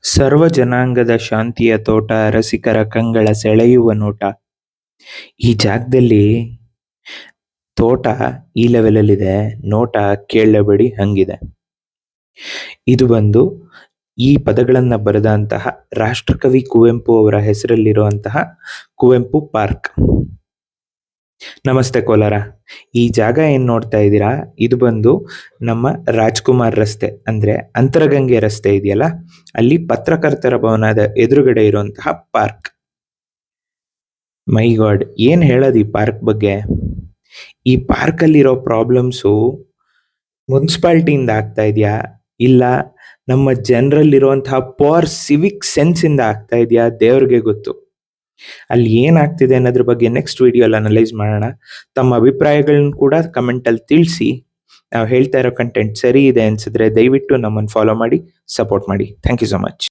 ಸರ್ವ ಜನಾಂಗದ ಶಾಂತಿಯ ತೋಟ, ರಸಿಕರ ಕಂಗಳ ಸೆಳೆಯುವ ನೋಟ. ಈ ಜಾಗದಲ್ಲಿ ತೋಟ ಈ ಲೆವೆಲಲ್ಲಿದೆ, ನೋಟ ಕೇಳಲೇಬೇಡಿ ಹಂಗಿದೆ. ಇದು ಬಂದು ಈ ಪದಗಳನ್ನ ಬರೆದಂತಹ ರಾಷ್ಟ್ರಕವಿ ಕುವೆಂಪು ಅವರ ಹೆಸರಲ್ಲಿರುವಂತಹ ಕುವೆಂಪು ಪಾರ್ಕ್. ನಮಸ್ತೆ ಕೋಲಾರ. ಈ ಜಾಗ ಏನ್ ನೋಡ್ತಾ ಇದ್ದೀರಾ, ಇದು ಬಂದು ನಮ್ಮ ರಾಜ್ಕುಮಾರ್ ರಸ್ತೆ, ಅಂದ್ರೆ ಅಂತರಗಂಗೆ ರಸ್ತೆ ಇದೆಯಲ್ಲ, ಅಲ್ಲಿ ಪತ್ರಕರ್ತರ ಭವನದ ಎದುರುಗಡೆ ಇರುವಂತಹ ಪಾರ್ಕ್. ಮೈ ಗಾಡ್, ಏನ್ ಹೇಳೋದು ಈ ಪಾರ್ಕ್ ಬಗ್ಗೆ. ಈ ಪಾರ್ಕ್ ಅಲ್ಲಿರೋ ಪ್ರಾಬ್ಲಮ್ಸು ಮುನ್ಸಿಪಾಲಿಟಿಯಿಂದ ಆಗ್ತಾ ಇದೆಯಾ, ಇಲ್ಲ ನಮ್ಮ ಜನರಲ್ಲಿರುವಂತಹ ಪವರ್ ಸಿವಿಕ್ ಸೆನ್ಸ್ ಇಂದ ಆಗ್ತಾ ಇದೆಯಾ, ದೇವ್ರಿಗೆ ಗೊತ್ತು. ಅಲ್ಲಿ ಏನಾಗ್ತಿದೆ ಅನ್ನೋದ್ರ ಬಗ್ಗೆ ನೆಕ್ಸ್ಟ್ ವಿಡಿಯೋಲ್ಲಿ ಅನಲೈಸ್ ಮಾಡೋಣ. ತಮ್ಮ ಅಭಿಪ್ರಾಯಗಳನ್ನ ಕೂಡ ಕಮೆಂಟ್ ಅಲ್ಲಿ ತಿಳಿಸಿ. ನಾವು ಹೇಳ್ತಾ ಇರೋ ಕಂಟೆಂಟ್ ಸರಿ ಇದೆ ಅನ್ಸಿದ್ರೆ ದಯವಿಟ್ಟು ನಮ್ಮನ್ನು ಫಾಲೋ ಮಾಡಿ, ಸಪೋರ್ಟ್ ಮಾಡಿ. Thank you so much.